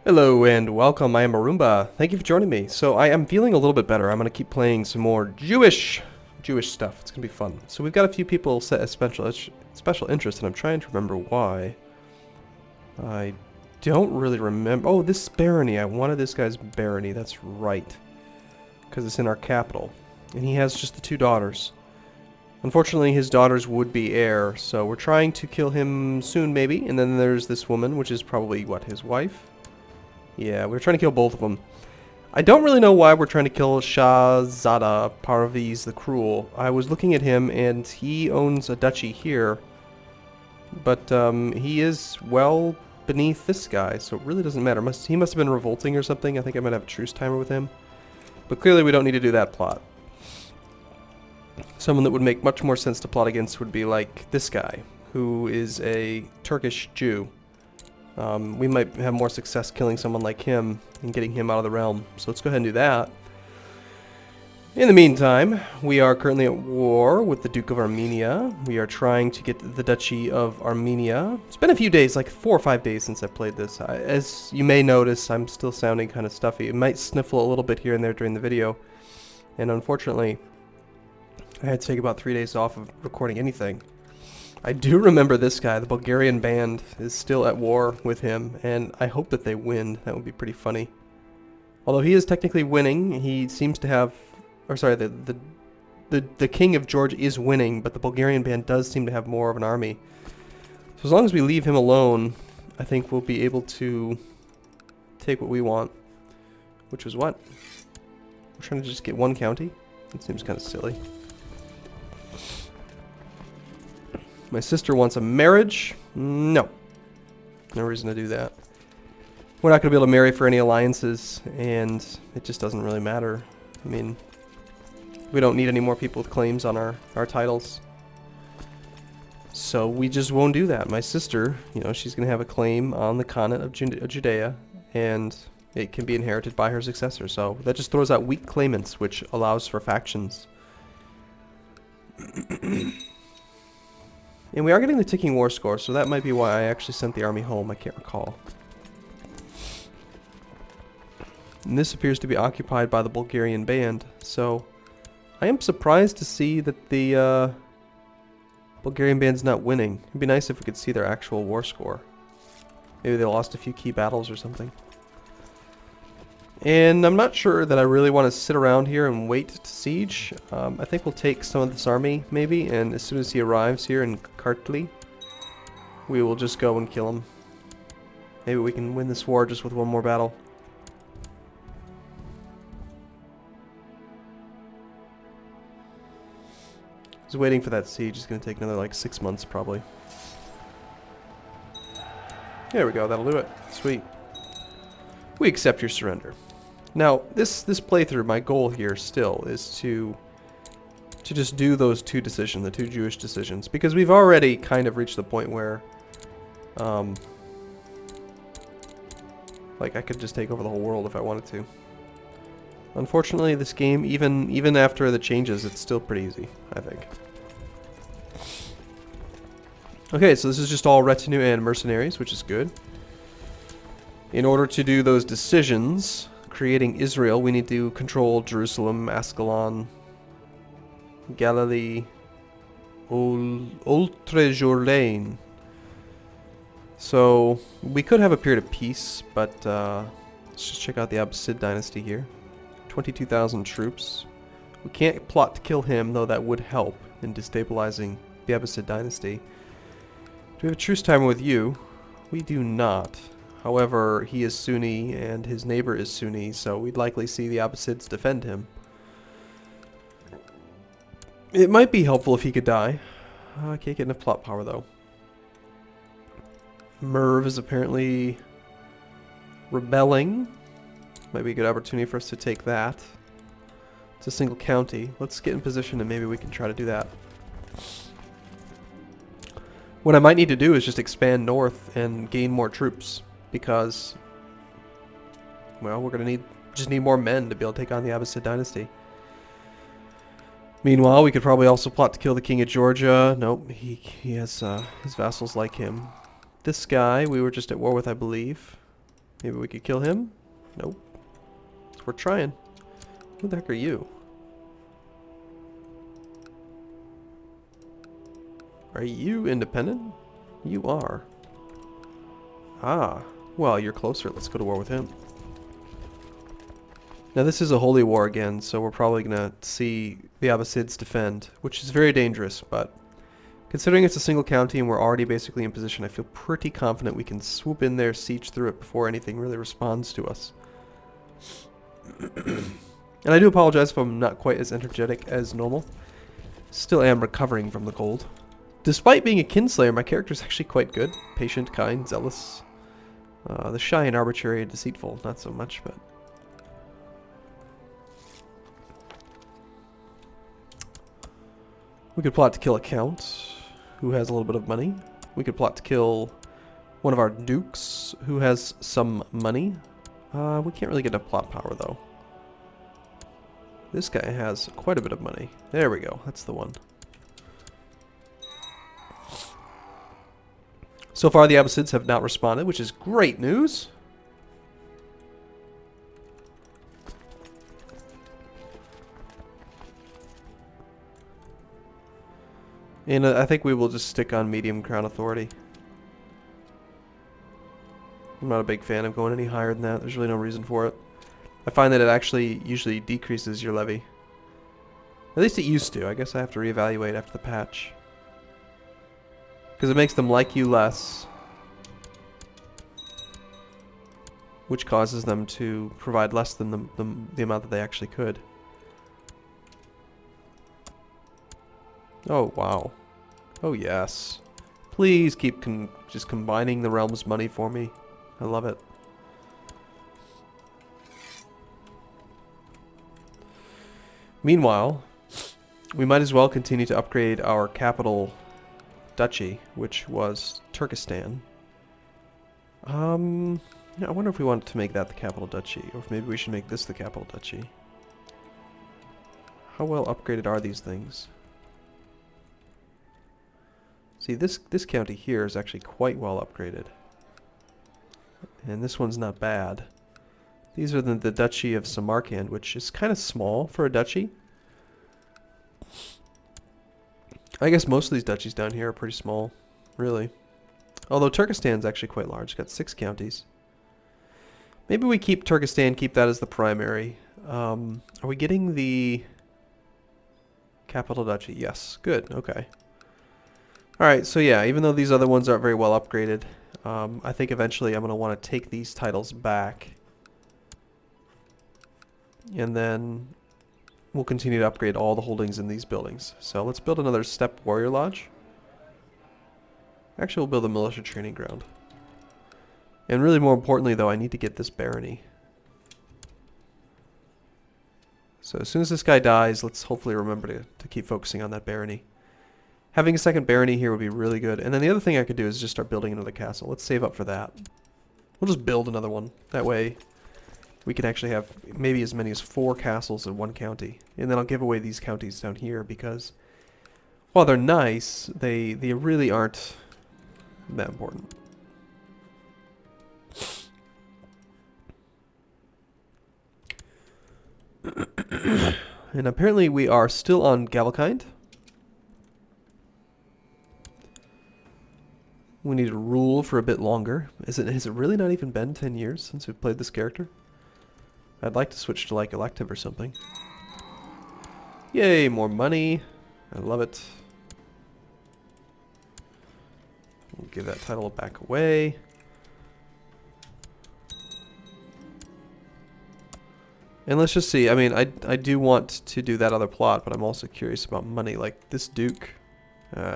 Hello and welcome, I am Arumba. Thank you for joining me. So I am feeling a little bit better. I'm going to keep playing some more Jewish stuff. It's going to be fun. So we've got a few people set as special interest, and I'm trying to remember why. I don't really remember. Oh, this barony. I wanted this guy's barony. That's right. Because it's in our capital. And he has just the two daughters. Unfortunately, his daughters would be heir, so we're trying to kill him soon, maybe. And then there's this woman, which is probably, what, his wife? Yeah, we're trying to kill both of them. I don't really know why we're trying to kill Shahzada Parviz the Cruel. I was looking at him, and he owns a duchy here. But he is well beneath this guy, so it really doesn't matter. He must have been revolting or something. I think I might have a truce timer with him. But clearly we don't need to do that plot. Someone that would make much more sense to plot against would be like this guy, who is a Turkish Jew. We might have more success killing someone like him and getting him out of the realm. So let's go ahead and do that. In the meantime, we are currently at war with the Duke of Armenia. We are trying to get the Duchy of Armenia. It's been a few days, like 4 or 5 days since I played this. As you may notice, I'm still sounding kind of stuffy. It might sniffle a little bit here and there during the video. And unfortunately, I had to take about 3 days off of recording anything. I do remember this guy. The Bulgarian band is still at war with him, and I hope that they win. That would be pretty funny. Although he is technically winning, he seems to have... Or sorry, the King of Georgia is winning, but the Bulgarian band does seem to have more of an army. So as long as we leave him alone, I think we'll be able to take what we want. Which was what? We're trying to just get one county? That seems kind of silly. My sister wants a marriage. No. No reason to do that. We're not going to be able to marry for any alliances, and it just doesn't really matter. I mean, we don't need any more people with claims on our titles. So we just won't do that. My sister, you know, she's going to have a claim on the Khanate of Judea, and it can be inherited by her successor. So that just throws out weak claimants, which allows for factions. And we are getting the ticking war score, so that might be why I actually sent the army home. I can't recall. And this appears to be occupied by the Bulgarian band, so I am surprised to see that the Bulgarian band's not winning. It'd be nice if we could see their actual war score. Maybe they lost a few key battles or something. And I'm not sure that I really want to sit around here and wait to siege. I think we'll take some of this army, maybe, and as soon as he arrives here in Kartli, we will just go and kill him. Maybe we can win this war just with one more battle. Just waiting for that siege is going to take another like 6 months probably. There we go, that'll do it. Sweet. We accept your surrender. Now, this playthrough, my goal here still is to just do those two decisions, the two Jewish decisions, because we've already kind of reached the point where, like, I could just take over the whole world if I wanted to. Unfortunately, this game, even after the changes, it's still pretty easy, I think. Okay, so this is just all retinue and mercenaries, which is good. In order to do those decisions, creating Israel, we need to control Jerusalem, Ascalon, Galilee, Ultra-Jourdain. So, we could have a period of peace, but let's just check out the Abbasid dynasty here. 22,000 troops. We can't plot to kill him, though that would help in destabilizing the Abbasid dynasty. Do we have a truce timer with you? We do not. However, he is Sunni and his neighbor is Sunni, so we'd likely see the Abbasids defend him. It might be helpful if he could die. I can't get enough plot power though. Merv is apparently rebelling. Might be a good opportunity for us to take that. It's a single county. Let's get in position and maybe we can try to do that. What I might need to do is just expand north and gain more troops. Because, well, we're gonna just need more men to be able to take on the Abbasid dynasty. Meanwhile, we could probably also plot to kill the King of Georgia. Nope, he has his vassals like him. This guy we were just at war with, I believe. Maybe we could kill him? Nope. So we're trying. Who the heck are you? Are you independent? You are. Ah. Well, you're closer. Let's go to war with him. Now this is a holy war again, so we're probably going to see the Abbasids defend, which is very dangerous, but considering it's a single county and we're already basically in position, I feel pretty confident we can swoop in there, siege through it before anything really responds to us. And I do apologize if I'm not quite as energetic as normal. Still am recovering from the cold. Despite being a kinslayer, my character is actually quite good. Patient, kind, zealous. The shy and arbitrary and deceitful, not so much, but... We could plot to kill a count who has a little bit of money. We could plot to kill one of our dukes who has some money. We can't really get enough plot power though. This guy has quite a bit of money. There we go. That's the one. So far the Abbasids have not responded, which is great news. And I think we will just stick on medium crown authority. I'm not a big fan of going any higher than that. There's really no reason for it. I find that it actually usually decreases your levy. At least it used to. I guess I have to reevaluate after the patch. Because it makes them like you less. Which causes them to provide less than the amount that they actually could. Oh, wow. Oh, yes. Please keep just combining the realm's money for me. I love it. Meanwhile, we might as well continue to upgrade our capital duchy, which was Turkestan. Yeah, I wonder if we want to make that the capital duchy, or if maybe we should make this the capital duchy. How well upgraded are these things? See, this county here is actually quite well upgraded. And this one's not bad. These are the Duchy of Samarkand, which is kind of small for a duchy. I guess most of these duchies down here are pretty small, really. Although Turkestan's actually quite large. It's got 6 counties. Maybe we keep Turkestan, keep that as the primary. Are we getting the capital duchy? Yes. Good. Okay. Alright, so yeah, even though these other ones aren't very well upgraded, I think eventually I'm going to want to take these titles back. And then we'll continue to upgrade all the holdings in these buildings. So let's build another Steppe Warrior Lodge. Actually, we'll build a militia training ground. And really more importantly though, I need to get this barony. So as soon as this guy dies, let's hopefully remember to keep focusing on that barony. Having a second barony here would be really good. And then the other thing I could do is just start building another castle. Let's save up for that. We'll just build another one. That way we can actually have maybe as many as 4 castles in one county. And then I'll give away these counties down here because while they're nice, they really aren't that important. And apparently we are still on Gavelkind. We need to rule for a bit longer. Has it really not even been 10 years since we've played this character? I'd like to switch to like elective or something. Yay, more money. I love it. We'll give that title back away. And let's just see. I mean, I do want to do that other plot, but I'm also curious about money. Like this Duke,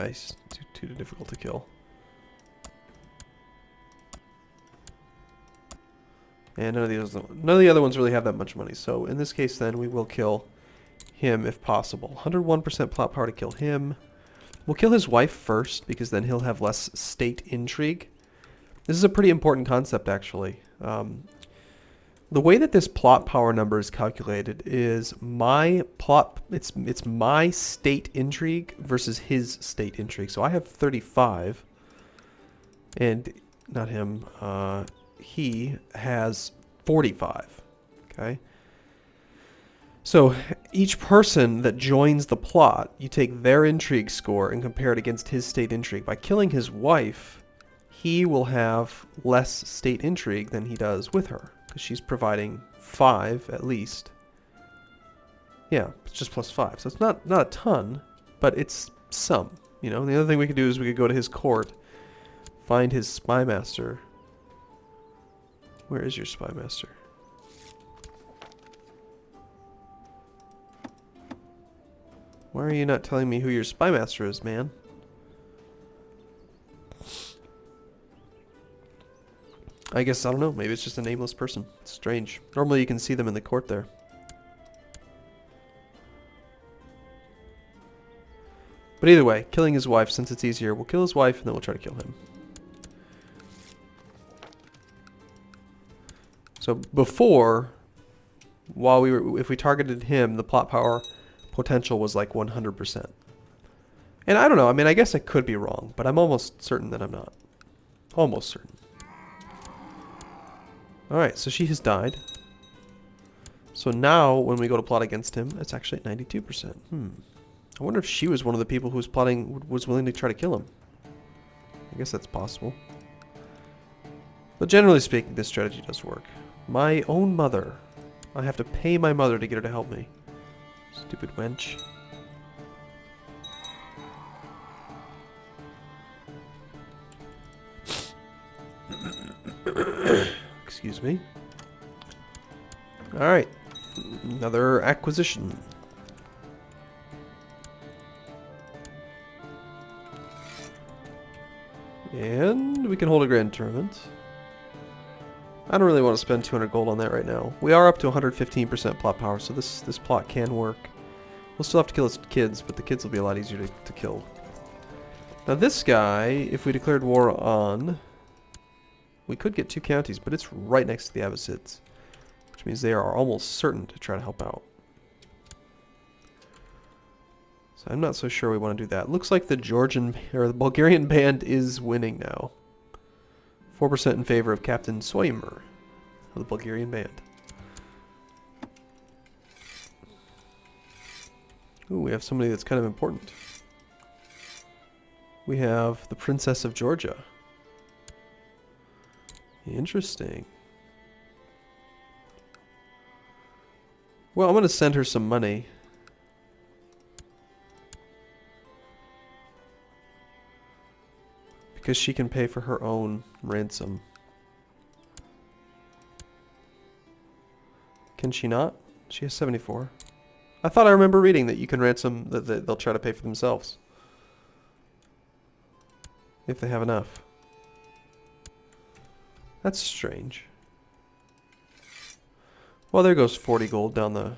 he's too difficult to kill. And none of the other ones really have that much money. So in this case, then we will kill him if possible. 101% plot power to kill him. We'll kill his wife first because then he'll have less state intrigue. This is a pretty important concept, actually. The way that this plot power number is calculated is my plot. It's my state intrigue versus his state intrigue. So I have 35, and not him. he has 45. Okay. So each person that joins the plot, you take their intrigue score and compare it against his state intrigue. By killing his wife, he will have less state intrigue than he does with her, because she's providing 5 at least. Yeah, it's just plus 5. So it's not a ton, but it's some. You know, the other thing we could do is we could go to his court, find his spy master. Where is your spy master? Why are you not telling me who your spy master is, man? I guess, I don't know, maybe it's just a nameless person. It's strange. Normally you can see them in the court there. But either way, killing his wife, since it's easier, we'll kill his wife and then we'll try to kill him. So before, if we targeted him, the plot power potential was like 100%. And I don't know, I mean, I guess I could be wrong, but I'm almost certain that I'm not. Almost certain. Alright, so she has died. So now, when we go to plot against him, it's actually at 92%. I wonder if she was one of the people who was willing to try to kill him. I guess that's possible. But generally speaking, this strategy does work. My own mother. I have to pay my mother to get her to help me. Stupid wench. Excuse me. Alright. Another acquisition. And we can hold a grand tournament. I don't really want to spend 200 gold on that right now. We are up to 115% plot power, so this plot can work. We'll still have to kill his kids, but the kids will be a lot easier to kill. Now this guy, if we declared war on, we could get 2 counties, but it's right next to the Abbasids, which means they are almost certain to try to help out. So I'm not so sure we want to do that. Looks like the Bulgarian band is winning now. 4% in favor of Captain Soymer of the Bulgarian band. Ooh, we have somebody that's kind of important. We have the Princess of Georgia. Interesting. Well, I'm going to send her some money. Because she can pay for her own ransom. Can she not? She has 74. I thought I remember reading that you can ransom, that they'll try to pay for themselves. If they have enough. That's strange. Well, there goes 40 gold down the...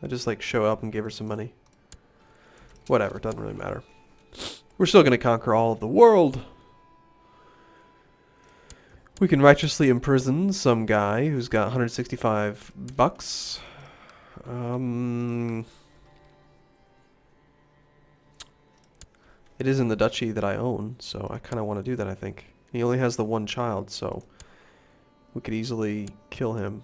I just like show up and give her some money. Whatever, doesn't really matter. We're still going to conquer all of the world. We can righteously imprison some guy who's got 165 bucks. It is in the duchy that I own, so I kind of want to do that, I think. He only has the one child, so we could easily kill him.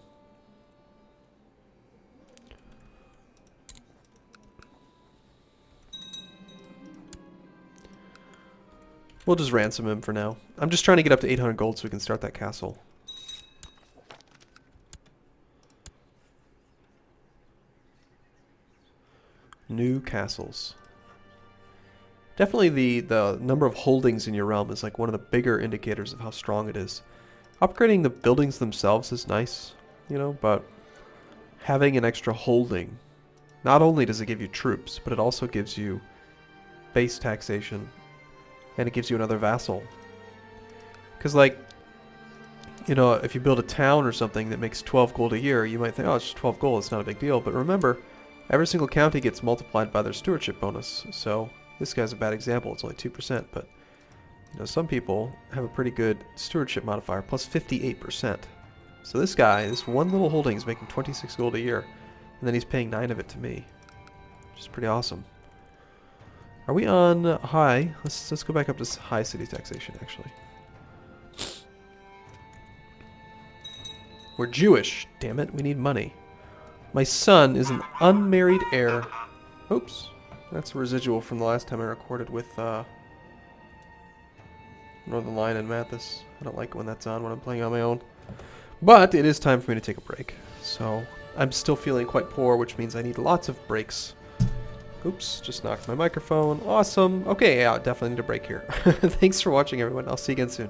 We'll just ransom him for now. I'm just trying to get up to 800 gold so we can start that castle. New castles. Definitely the number of holdings in your realm is like one of the bigger indicators of how strong it is. Upgrading the buildings themselves is nice, you know, but having an extra holding, not only does it give you troops, but it also gives you base taxation. And it gives you another vassal. Because, like, you know, if you build a town or something that makes 12 gold a year, you might think, oh, it's just 12 gold, it's not a big deal. But remember, every single county gets multiplied by their stewardship bonus. So, this guy's a bad example, it's only 2%. But, you know, some people have a pretty good stewardship modifier, plus 58%. So this guy, this one little holding is making 26 gold a year. And then he's paying 9 of it to me. Which is pretty awesome. Are we on high? Let's go back up to high city taxation, actually. We're Jewish. Damn it, we need money. My son is an unmarried heir. Oops. That's a residual from the last time I recorded with Northern Lion and Mathis. I don't like it when that's on when I'm playing on my own. But it is time for me to take a break. So I'm still feeling quite poor, which means I need lots of breaks. Oops, just knocked my microphone. Awesome. Okay, yeah, definitely need a break here. Thanks for watching, everyone. I'll see you again soon.